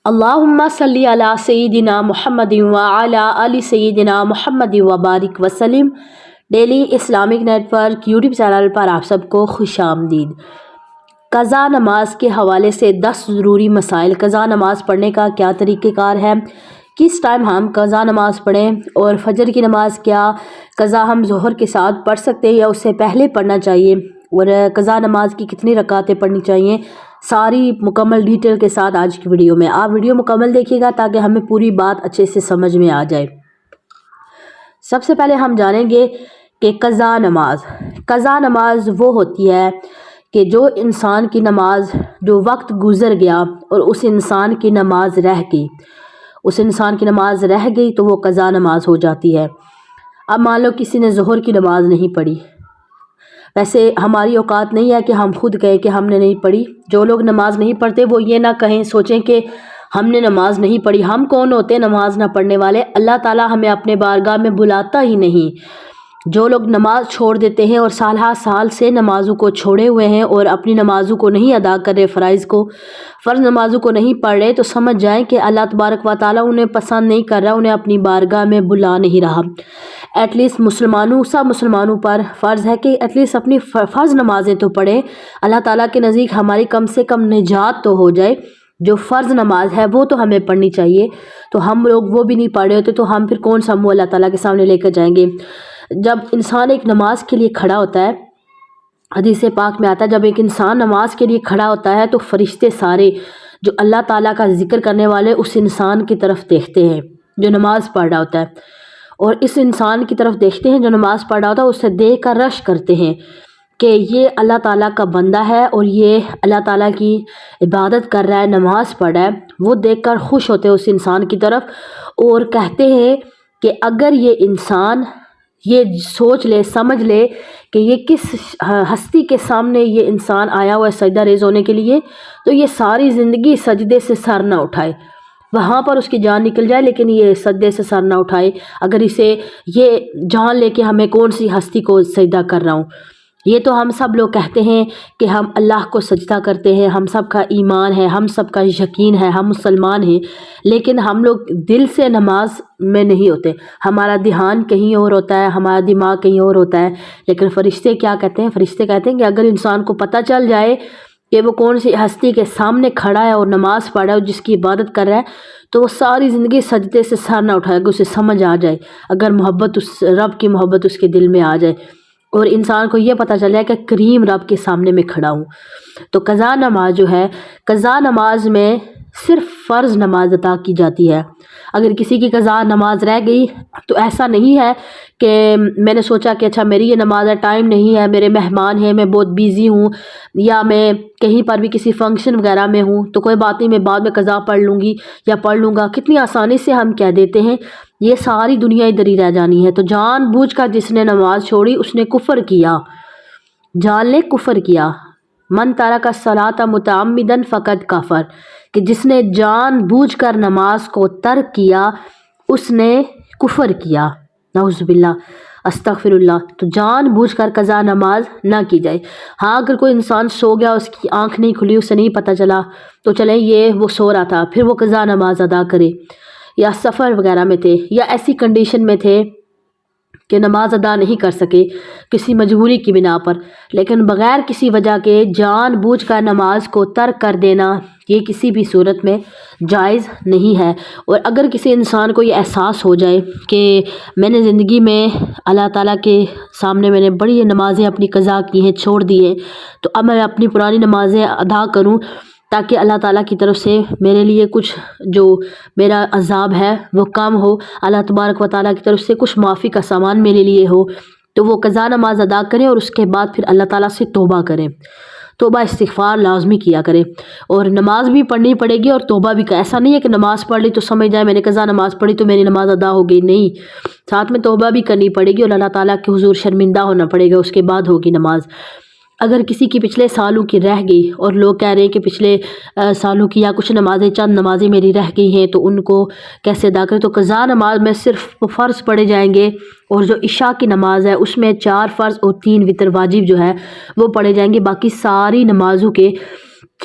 اللہم صلی علی سیدنا محمد وعلی آل سیدنا محمد وبارک وسلم۔ Daily Islamic network YouTube channel پر آپ سب کو خوش آمدید۔ قضا نماز کے حوالے سے 10 ضروری مسائل۔ قضا نماز پڑھنے کا کیا طریقہ کار ہے، کس ٹائم ہم قضا نماز پڑھیں، اور فجر کی نماز کیا قضا ہم ظہر کے ساتھ پڑھ سکتے ہیں یا اس سے پہلے پڑھنا چاہیے، اور قضا نماز کی کتنی رکعتیں پڑھنی چاہیے، ساری مکمل ڈیٹیل کے ساتھ آج کی ویڈیو میں۔ آپ ویڈیو مکمل دیکھیے گا تاکہ ہمیں پوری بات اچھے سے سمجھ میں آ جائے۔ سب سے پہلے ہم جانیں گے کہ قضا نماز وہ ہوتی ہے کہ جو انسان کی نماز جو وقت گزر گیا اور اس انسان کی نماز رہ گئی تو وہ قضا نماز ہو جاتی ہے۔ اب مان لو کسی نے ظہر کی نماز نہیں پڑھی، ویسے ہماری اوقات نہیں ہے کہ ہم خود کہیں کہ ہم نے نہیں پڑھی۔ جو لوگ نماز نہیں پڑھتے وہ یہ نہ کہیں سوچیں کہ ہم نے نماز نہیں پڑھی۔ ہم کون ہوتے ہیں نماز نہ پڑھنے والے؟ اللہ تعالیٰ ہمیں اپنے بارگاہ میں بلاتا ہی نہیں۔ جو لوگ نماز چھوڑ دیتے ہیں اور سال سے نمازوں کو چھوڑے ہوئے ہیں اور اپنی نمازوں کو نہیں ادا کر رہے، فرض نمازوں کو نہیں پڑھ رہے، تو سمجھ جائیں کہ اللہ تبارک و تعالیٰ انہیں پسند نہیں کر رہا، انہیں اپنی بارگاہ میں بلا نہیں رہا۔ ایٹ لیسٹ سب مسلمانوں پر فرض ہے کہ ایٹ لیسٹ اپنی فرض نمازیں تو پڑھیں، اللہ تعالیٰ کے نزدیک ہماری کم سے کم نجات تو ہو جائے۔ جو فرض نماز ہے وہ تو ہمیں پڑھنی چاہیے، تو ہم لوگ وہ بھی نہیں پڑھ رہے ہوتے تو ہم پھر کون سا منہ اللہ تعالیٰ کے سامنے لے کر جائیں گے؟ جب انسان ایک نماز کے لیے کھڑا ہوتا ہے، حدیث پاک میں آتا ہے جب ایک انسان نماز کے لیے کھڑا ہوتا ہے تو فرشتے سارے جو اللہ تعالیٰ کا ذکر کرنے والے اس انسان کی طرف دیکھتے ہیں جو نماز پڑھ رہا ہوتا ہے، اور اس انسان کی طرف دیکھتے ہیں جو نماز پڑھ رہا ہوتا ہے، اسے دیکھ کر رش کرتے ہیں کہ یہ اللہ تعالیٰ کا بندہ ہے اور یہ اللہ تعالیٰ کی عبادت کر رہا ہے، نماز پڑھ رہا ہے۔ وہ دیکھ کر خوش ہوتے ہیں اس انسان کی طرف اور کہتے ہیں کہ اگر یہ انسان یہ سوچ لے سمجھ لے کہ یہ کس ہستی کے سامنے یہ انسان آیا ہوا ہے سجدہ ریز ہونے کے لیے، تو یہ ساری زندگی سجدے سے سر نہ اٹھائے، وہاں پر اس کی جان نکل جائے لیکن یہ سجدے سے سر نہ اٹھائے۔ اگر اسے یہ جان لے کہ ہمیں کون سی ہستی کو سجدہ کر رہا ہوں۔ یہ تو ہم سب لوگ کہتے ہیں کہ ہم اللہ کو سجدہ کرتے ہیں، ہم سب کا ایمان ہے، ہم سب کا یقین ہے، ہم مسلمان ہیں، لیکن ہم لوگ دل سے نماز میں نہیں ہوتے، ہمارا دھیان کہیں اور ہوتا ہے، ہمارا دماغ کہیں اور ہوتا ہے۔ لیکن فرشتے کیا کہتے ہیں؟ فرشتے کہتے ہیں کہ اگر انسان کو پتہ چل جائے کہ وہ کون سی ہستی کے سامنے کھڑا ہے اور نماز پڑھ رہا ہے اور جس کی عبادت کر رہا ہے، تو وہ ساری زندگی سجدے سے سر نہ اٹھائے گا، اسے سمجھ آ جائے، اگر اس رب کی محبت اس کے دل میں آ جائے اور انسان کو یہ پتہ چل جائے کہ کریم رب کے سامنے میں کھڑا ہوں۔ تو قضا نماز جو ہے، قضا نماز میں صرف فرض نماز ادا کی جاتی ہے۔ اگر کسی کی قضا نماز رہ گئی تو ایسا نہیں ہے کہ میں نے سوچا کہ اچھا میری یہ نماز ہے، ٹائم نہیں ہے، میرے مہمان ہیں، میں بہت بیزی ہوں، یا میں کہیں پر بھی کسی فنکشن وغیرہ میں ہوں تو کوئی بات نہیں، میں بعد میں قضا پڑھ لوں گی یا پڑھ لوں گا۔ کتنی آسانی سے ہم کہہ دیتے ہیں، یہ ساری دنیا ادھر ہی رہ جانی ہے۔ تو جان بوجھ کر جس نے نماز چھوڑی اس نے کفر کیا، جان لے کفر کیا۔ من ترک الصلاۃ متعمدا فقد کفر، کہ جس نے جان بوجھ کر نماز کو ترک کیا اس نے کفر کیا، نعوذ باللہ، استغفر اللہ۔ تو جان بوجھ کر قضا نماز نہ کی جائے۔ ہاں اگر کوئی انسان سو گیا، اس کی آنکھ نہیں کھلی، اسے نہیں پتہ چلا، تو چلیں وہ سو رہا تھا، پھر وہ قضا نماز ادا کرے، یا سفر وغیرہ میں تھے یا ایسی کنڈیشن میں تھے کہ نماز ادا نہیں کر سکے کسی مجبوری کی بنا پر، لیکن بغیر کسی وجہ کے جان بوجھ کر نماز کو ترک کر دینا یہ کسی بھی صورت میں جائز نہیں ہے۔ اور اگر کسی انسان کو یہ احساس ہو جائے کہ میں نے زندگی میں اللہ تعالیٰ کے سامنے میں نے بڑی نمازیں اپنی قضا کی ہیں، چھوڑ دی ہیں، تو اب میں اپنی پرانی نمازیں ادا کروں تاکہ اللہ تعالیٰ کی طرف سے میرے لیے کچھ جو میرا عذاب ہے وہ کم ہو، اللہ تبارک و تعالیٰ کی طرف سے کچھ معافی کا سامان میرے لیے ہو، تو وہ قضا نماز ادا کریں اور اس کے بعد پھر اللہ تعالیٰ سے توبہ کریں، توبہ استغفار لازمی کیا کریں، اور نماز بھی پڑھنی پڑے گی اور توبہ بھی۔ ایسا نہیں ہے کہ نماز پڑھ لی تو سمجھ جائے میں نے قضا نماز پڑھی تو میری نماز ادا ہو گئی، نہیں، ساتھ میں توبہ بھی کرنی پڑے گی اور اللہ تعالیٰ کے حضور شرمندہ ہونا پڑے گا، اس کے بعد ہوگی نماز۔ اگر کسی کی پچھلے سالوں کی رہ گئی اور لوگ کہہ رہے ہیں کہ پچھلے سالوں کی یا کچھ نمازیں چند نمازیں میری رہ گئی ہیں تو ان کو کیسے ادا کریں، تو قضا نماز میں صرف فرض پڑھے جائیں گے، اور جو عشاء کی نماز ہے اس میں 4 فرض اور 3 وتر واجب جو ہے وہ پڑھے جائیں گے، باقی ساری نمازوں کے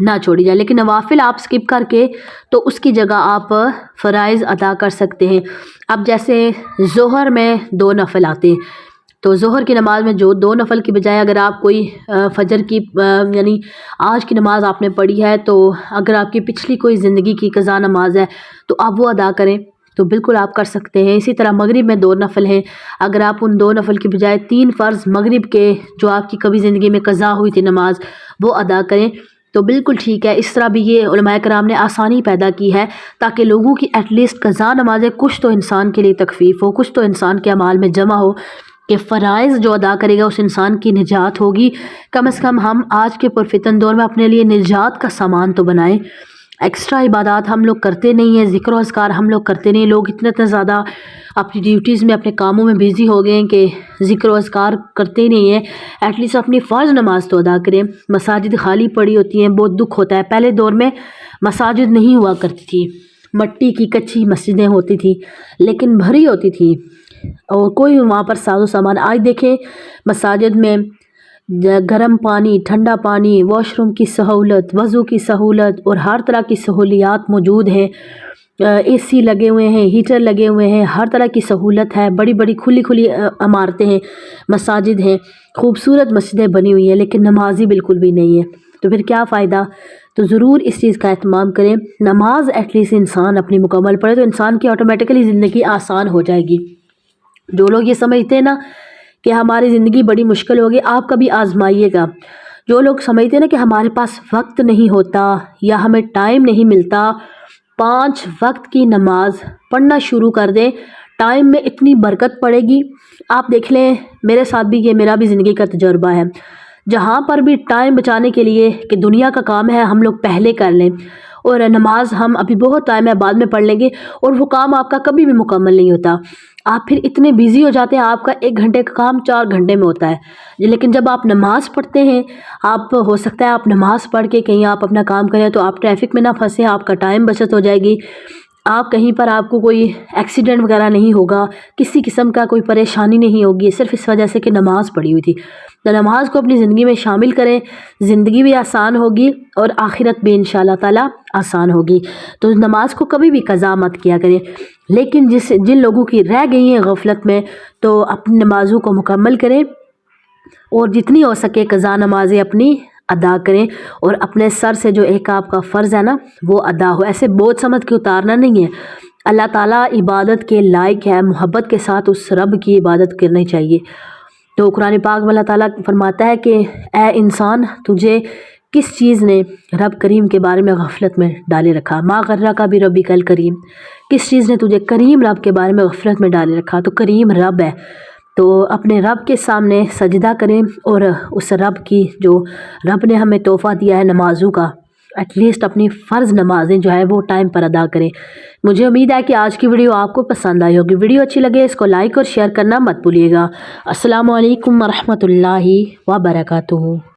نہ چھوڑی جائے، لیکن نوافل آپ سکپ کر کے تو اس کی جگہ آپ فرائض ادا کر سکتے ہیں۔ اب جیسے ظہر میں 2 نفل آتے ہیں، تو ظہر کی نماز میں جو 2 نفل کی بجائے اگر آپ کوئی فجر کی یعنی آج کی نماز آپ نے پڑھی ہے، تو اگر آپ کی پچھلی کوئی زندگی کی قضا نماز ہے تو آپ وہ ادا کریں تو بالکل آپ کر سکتے ہیں۔ اسی طرح مغرب میں 2 نفل ہیں، اگر آپ ان 2 نفل کی بجائے 3 فرض مغرب کے جو آپ کی کبھی زندگی میں قضا ہوئی تھی نماز وہ ادا کریں تو بالکل ٹھیک ہے۔ اس طرح بھی یہ علماء کرام نے آسانی پیدا کی ہے تاکہ لوگوں کی ایٹ لیسٹ قضا نمازیں کچھ تو انسان کے لیے تخفیف ہو، کچھ تو انسان کے اعمال میں جمع ہو کہ فرائض جو ادا کرے گا اس انسان کی نجات ہوگی۔ کم از کم ہم آج کے پرفتن دور میں اپنے لیے نجات کا سامان تو بنائیں۔ ایکسٹرا عبادات ہم لوگ کرتے نہیں ہیں، ذکر و اذکار ہم لوگ کرتے نہیں، لوگ اتنا زیادہ اپنی ڈیوٹیز میں اپنے کاموں میں بیزی ہو گئے ہیں کہ ذکر و اذکار کرتے ہی نہیں ہیں۔ ایٹ لیسٹ اپنی فرض نماز تو ادا کریں۔ مساجد خالی پڑی ہوتی ہیں، بہت دکھ ہوتا ہے۔ پہلے دور میں مساجد نہیں ہوا کرتی تھی، مٹی کی کچی مسجدیں ہوتی تھی لیکن بھری ہوتی تھی اور کوئی وہاں پر ساز و سامان۔ آج دیکھیں مساجد میں گرم پانی، ٹھنڈا پانی، واش روم کی سہولت، وضو کی سہولت اور ہر طرح کی سہولیات موجود ہیں۔ اے سی لگے ہوئے ہیں، ہیٹر لگے ہوئے ہیں، ہر طرح کی سہولت ہے، بڑی بڑی کھلی عمارتیں ہیں، مساجد ہیں، خوبصورت مسجدیں بنی ہوئی ہیں، لیکن نمازی بالکل بھی نہیں ہے۔ تو پھر کیا فائدہ؟ تو ضرور اس چیز کا اہتمام کریں، نماز ایٹ لیسٹ انسان اپنی مکمل پڑھے تو انسان کی آٹومیٹکلی زندگی آسان ہو جائے گی۔ جو لوگ یہ سمجھتے ہیں نا کہ ہماری زندگی بڑی مشکل ہوگی، آپ کبھی آزمائیے گا۔ جو لوگ سمجھتے ہیں نا کہ ہمارے پاس وقت نہیں ہوتا یا ہمیں ٹائم نہیں ملتا، 5 وقت کی نماز پڑھنا شروع کر دیں، ٹائم میں اتنی برکت پڑے گی۔ آپ دیکھ لیں، میرے ساتھ بھی یہ میرا بھی زندگی کا تجربہ ہے، جہاں پر بھی ٹائم بچانے کے لیے کہ دنیا کا کام ہے ہم لوگ پہلے کر لیں اور نماز ہم ابھی بہت ٹائم ہے بعد میں پڑھ لیں گے، اور وہ کام آپ کا کبھی بھی مکمل نہیں ہوتا۔ آپ پھر اتنے بیزی ہو جاتے ہیں، آپ کا 1 گھنٹے کا کام 4 گھنٹے میں ہوتا ہے۔ لیکن جب آپ نماز پڑھتے ہیں، آپ ہو سکتا ہے آپ نماز پڑھ کے کہیں آپ اپنا کام کریں تو آپ ٹریفک میں نہ پھنسیں، آپ کا ٹائم بچت ہو جائے گی، آپ کہیں پر آپ کو کوئی ایکسیڈنٹ وغیرہ نہیں ہوگا، کسی قسم کا کوئی پریشانی نہیں ہوگی، صرف اس وجہ سے کہ نماز پڑھی ہوئی تھی۔ تو نماز کو اپنی زندگی میں شامل کریں، زندگی بھی آسان ہوگی اور آخرت بھی انشاءاللہ تعالی آسان ہوگی۔ تو نماز کو کبھی بھی قضا مت کیا کریں، لیکن جن لوگوں کی رہ گئی ہیں غفلت میں تو اپنی نمازوں کو مکمل کریں اور جتنی ہو سکے قضا نمازیں اپنی ادا کریں، اور اپنے سر سے جو ایک آپ کا فرض ہے نا وہ ادا ہو۔ ایسے بوجھ سمجھ کے اتارنا نہیں ہے، اللہ تعالیٰ عبادت کے لائق ہے، محبت کے ساتھ اس رب کی عبادت کرنی چاہیے۔ تو قرآن پاک میں اللہ تعالیٰ فرماتا ہے کہ اے انسان، تجھے کس چیز نے رب کریم کے بارے میں غفلت میں ڈالے رکھا؟ ما غرک بربک الکریم، کس چیز نے تجھے کریم رب کے بارے میں غفلت میں ڈالے رکھا؟ تو کریم رب ہے، تو اپنے رب کے سامنے سجدہ کریں اور اس رب کی جو رب نے ہمیں تحفہ دیا ہے نمازوں کا، ایٹ لیسٹ اپنی فرض نمازیں جو ہے وہ ٹائم پر ادا کریں۔ مجھے امید ہے کہ آج کی ویڈیو آپ کو پسند آئی ہوگی۔ ویڈیو اچھی لگے اس کو لائک اور شیئر کرنا مت بھولیے گا۔ السلام علیکم ورحمۃ اللہ وبرکاتہ۔